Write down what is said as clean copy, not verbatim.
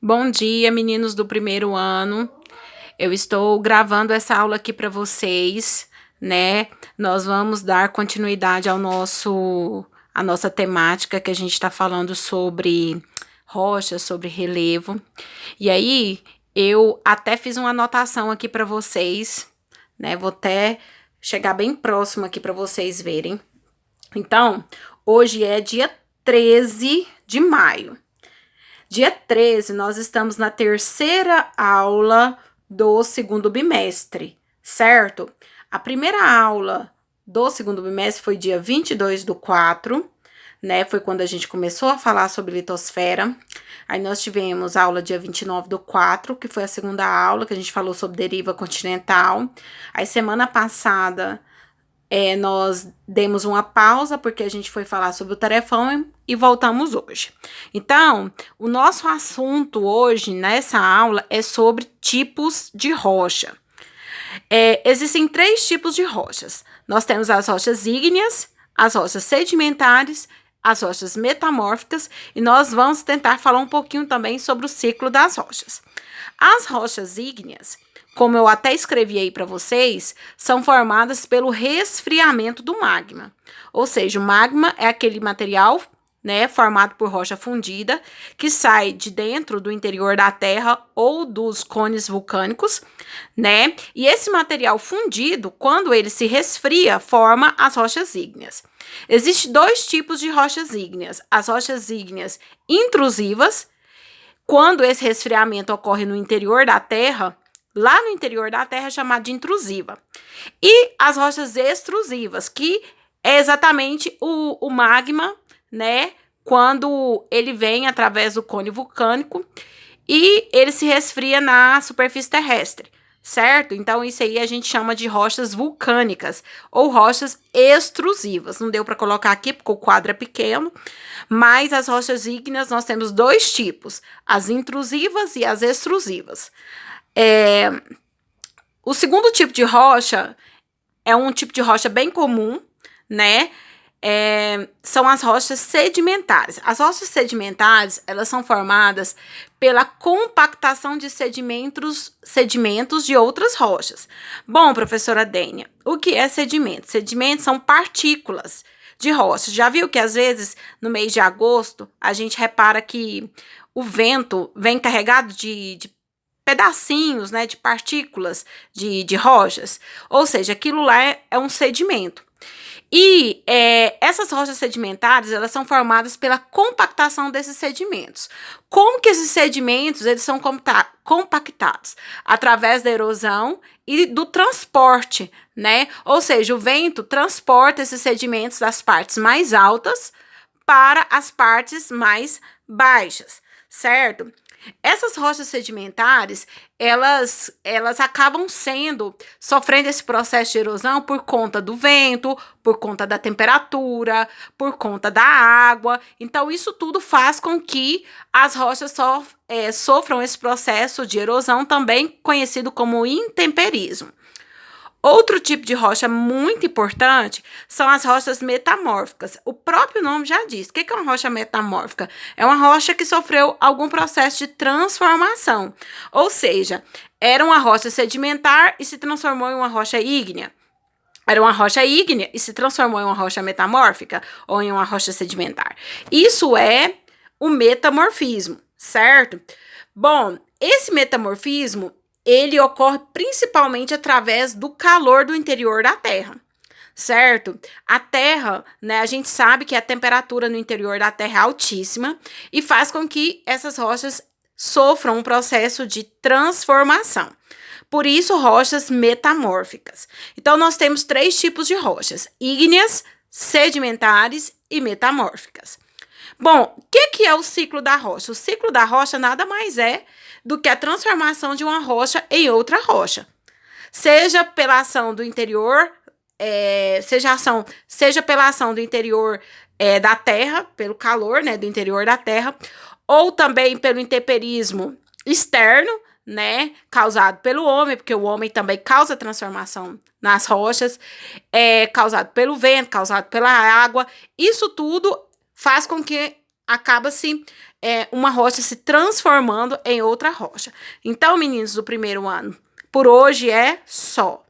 Bom dia, meninos do primeiro ano. Eu estou gravando essa aula aqui para vocês, né? Nós vamos dar continuidade à nossa temática que a gente está falando sobre rochas, sobre relevo. E aí, eu até fiz uma anotação aqui para vocês, né? Vou até chegar bem próximo aqui para vocês verem. Então, hoje é dia 13 de maio. Dia 13, nós estamos na terceira aula do segundo bimestre, certo? A primeira aula do segundo bimestre foi dia 22/4, né? Foi quando a gente começou a falar sobre litosfera. Aí nós tivemos a aula dia 29/4, que foi a segunda aula, que a gente falou sobre deriva continental. Aí semana passada nós demos uma pausa porque a gente foi falar sobre o tarefão e voltamos hoje. Então, o nosso assunto hoje, nessa aula, é sobre tipos de rocha. Existem 3 tipos de rochas. Nós temos as rochas ígneas, as rochas sedimentares, as rochas metamórficas, e nós vamos tentar falar um pouquinho também sobre o ciclo das rochas. As rochas ígneas, como eu até escrevi aí para vocês, são formadas pelo resfriamento do magma. Ou seja, o magma é aquele material, né, formado por rocha fundida, que sai de dentro do interior da Terra ou dos cones vulcânicos, né? E esse material fundido, quando ele se resfria, forma as rochas ígneas. Existem 2 tipos de rochas ígneas: as rochas ígneas intrusivas, quando esse resfriamento ocorre no interior da Terra. Lá no interior da Terra é chamado de intrusiva. E as rochas extrusivas, que é exatamente o magma, né? Quando ele vem através do cone vulcânico e ele se resfria na superfície terrestre, certo? Então, isso aí a gente chama de rochas vulcânicas ou rochas extrusivas. Não deu para colocar aqui porque o quadro é pequeno, mas as rochas ígneas nós temos 2 tipos: as intrusivas e as extrusivas. O segundo tipo de rocha é um tipo de rocha bem comum, né? São as rochas sedimentares. As rochas sedimentares, elas são formadas pela compactação de sedimentos de outras rochas. Bom, professora Dênia, o que é sedimento? Sedimentos são partículas de rochas. Já viu que às vezes no mês de agosto a gente repara que o vento vem carregado de pedacinhos, né, de partículas de rochas? Ou seja, aquilo lá é um sedimento. E essas rochas sedimentares, elas são formadas pela compactação desses sedimentos. Como que esses sedimentos eles são compactados? Através da erosão e do transporte, né? Ou seja, o vento transporta esses sedimentos das partes mais altas para as partes mais baixas, certo? Essas rochas sedimentares, elas acabam sofrendo esse processo de erosão por conta do vento, por conta da temperatura, por conta da água. Então, isso tudo faz com que as rochas sofram esse processo de erosão, também conhecido como intemperismo. Outro tipo de rocha muito importante são as rochas metamórficas. O próprio nome já diz. O que é uma rocha metamórfica? É uma rocha que sofreu algum processo de transformação. Ou seja, era uma rocha sedimentar e se transformou em uma rocha ígnea. Era uma rocha ígnea e se transformou em uma rocha metamórfica ou em uma rocha sedimentar. Isso é o metamorfismo, certo? Bom, esse metamorfismo ele ocorre principalmente através do calor do interior da Terra, certo? A Terra, né, a gente sabe que a temperatura no interior da Terra é altíssima e faz com que essas rochas sofram um processo de transformação. Por isso, rochas metamórficas. Então, nós temos 3 tipos de rochas: ígneas, sedimentares e metamórficas. Bom, o que é o ciclo da rocha? O ciclo da rocha nada mais é do que a transformação de uma rocha em outra rocha. Seja pela ação do interior, seja pela ação do interior da Terra, pelo calor, né, do interior da Terra, ou também pelo intemperismo externo, né, causado pelo homem, porque o homem também causa transformação nas rochas, causado pelo vento, causado pela água. Isso tudo faz com que acaba-se uma rocha se transformando em outra rocha. Então, meninos do primeiro ano, por hoje é só.